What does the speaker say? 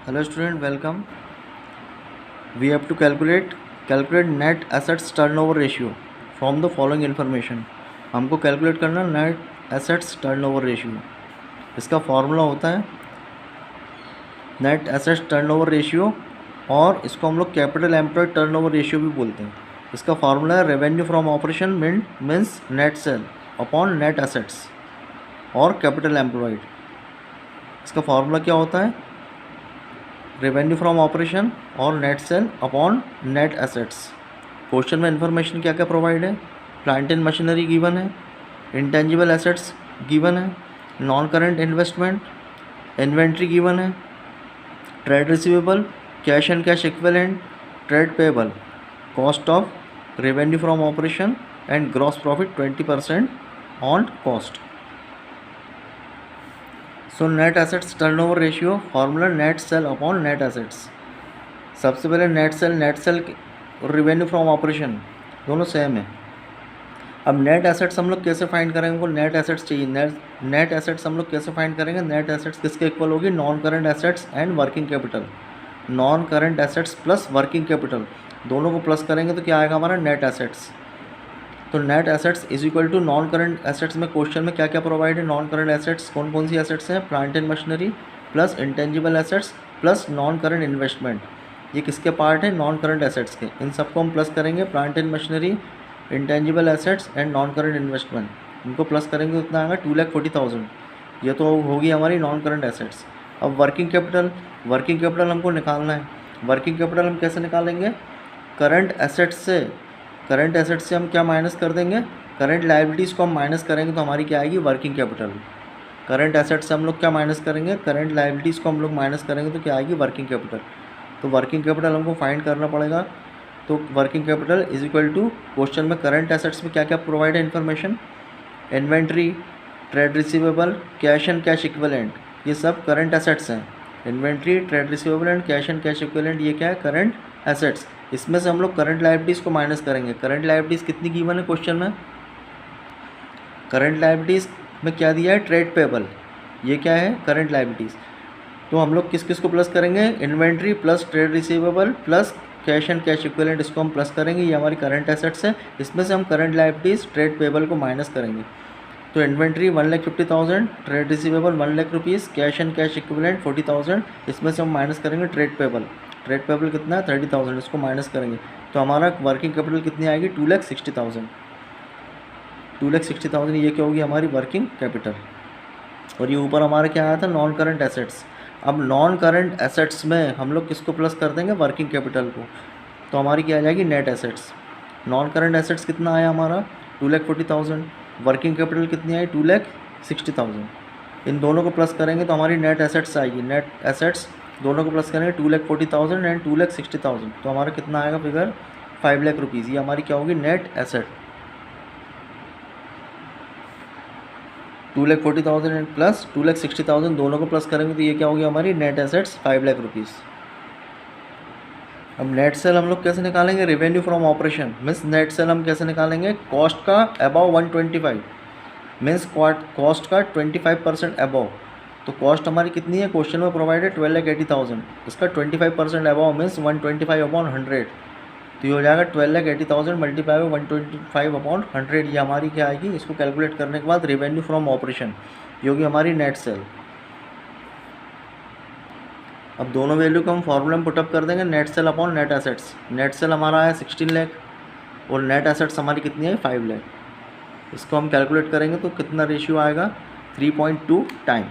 Hello student, welcome. We have to calculate net assets turnover ratio from the following information. हमको calculate करना net assets turnover ratio. इसका formula होता है net assets turnover ratio, और इसको हम लोग कैपिटल एम्प्लॉयड टर्नओवर रेशियो भी बोलते हैं. इसका फॉर्मूला है revenue from operation means net sale upon net assets और कैपिटल एम्प्लॉयड. इसका फॉर्मूला क्या होता है? रेवेन्यू फ्रॉम ऑपरेशन और net sale upon net assets. Question में इन्फॉर्मेशन क्या क्या प्रोवाइड है? प्लांट एंड मशीनरी गिवन है, इंटेंजिबल एसेट्स गिवन है, non current investment, inventory given है, trade receivable, cash and cash equivalent, trade payable, cost of revenue from operation and gross profit 20% on cost. So net assets turnover ratio formula net sale upon net assets. सबसे पहले net cell और revenue from operation दोनों same है. अब net assets हम लोग कैसे find करेंगे? हमको नेट एसेट्स चाहिए. नेट एसेट्स हम लोग कैसे फाइंड करेंगे? नेट एसेट्स किसके इक्वल होगी? Non current assets and working capital. Non current assets plus working capital दोनों को प्लस करेंगे तो क्या आएगा हमारा? Net assets. तो net assets is equal to non current assets में क्वेश्चन में क्या क्या प्रोवाइड है? नॉन करंट एसेट्स कौन कौन सी एसेट्स हैं? Plant and machinery plus intangible assets plus non current investment. ये किसके पार्ट है? नॉन करंट एसेट्स के. इन सबको हम प्लस करेंगे. Plant and machinery, intangible assets and non current investment, इनको प्लस करेंगे तो कितना आएगा? 2,40,000. ये तो होगी हमारी नॉन करंट एसेट्स. अब वर्किंग कैपिटल हमको निकालना है. वर्किंग कैपिटल हम कैसे निकालेंगे? करंट एसेट्स से हम क्या माइनस कर देंगे? करंट लायबिलिटीज़ को हम माइनस करेंगे तो हमारी क्या आएगी? Working capital. करंट एसेट्स से हम लोग क्या माइनस करेंगे? करंट लायबिलिटीज़ को हम लोग माइनस करेंगे तो क्या आएगी? Working capital. तो वर्किंग कैपिटल हमको फाइंड करना पड़ेगा. तो working capital is equal to question में करंट एसेट्स में क्या क्या प्रोवाइड है information? Inventory, trade receivable, cash and cash equivalent, ये सब करंट एसेट्स हैं. Inventory, trade receivable and cash equivalent, ये क्या है? Current assets. इसमें से हम लोग करंट लायबिलिटीज़ को माइनस करेंगे. करंट लायबिलिटीज़ कितनी गिवन है क्वेश्चन में? करंट लायबिलिटीज़ में क्या दिया है? Trade payable. ये क्या है? Current liabilities. तो हम लोग किस किस को प्लस करेंगे? Inventory plus trade receivable plus cash and cash equivalent, इसको हम प्लस करेंगे. ये हमारी करंट एसेट्स है. इसमें से हम करंट लायबिलिटीज़ ट्रेड पेबल को माइनस करेंगे. तो inventory 1,50,000, trade receivable 1 lakh rupees, cash and cash equivalent 40,000. इसमें से हम माइनस करेंगे ट्रेड पेबल. ट्रेड पेबल कितना है? 30,000. इसको माइनस करेंगे तो हमारा वर्किंग कैपिटल कितनी आएगी? 2,60,000. 2,60,000 ये क्या होगी? हमारी वर्किंग कैपिटल. और ये ऊपर हमारा क्या आया था? Non current assets. अब नॉन करंट एसेट्स में हम लोग किसको प्लस कर देंगे? वर्किंग कैपिटल को. तो हमारी क्या आ जाएगी? Net assets. Non current assets कितना आया हमारा? 2,40,000. वर्किंग कैपिटल कितनी आई? 2,60,000. इन दोनों को प्लस करेंगे तो हमारी नेट एसेट्स आएगी. नेट एसेट्स दोनों को प्लस करेंगे 2,40,000 एंड 2,60,000. तो हमारा कितना आएगा फिगर? 5 लाख रुपीज़. ये हमारी क्या होगी? Net asset. 2,40,000 एंड प्लस 2,60,000 दोनों को प्लस करेंगे तो ये क्या होगी? हमारी नेट एसेट्स 5 लाख रुपीज़. अब नेट सेल हम लोग कैसे निकालेंगे? Revenue from operation means net cell हम कैसे निकालेंगे? कॉस्ट का अबव 125 मीन्स कॉस्ट का 25% अबव. तो कॉस्ट हमारी कितनी है? क्वेश्चन में प्रोवाइडेड 12,80,000. इसका 25% अबव मीन्स 125/100. तो ये हो जाएगा 12,80,000 मल्टीप्लाई बाई 125/100. ये हमारी क्या आएगी? इसको कैलकुलेट करने के बाद रेवेन्यू फ्रॉम ऑपरेशन ये होगी हमारी नेट सेल. अब दोनों वैल्यू को हम फॉर्मूला में पुटअप कर देंगे. Net sale upon net assets. Net cell हमारा आया 16 लाख और नेट एसेट्स हमारी कितनी है? 5 लाख. इसको हम कैलकुलेट करेंगे तो कितना रेशियो आएगा? 3.2 टाइम.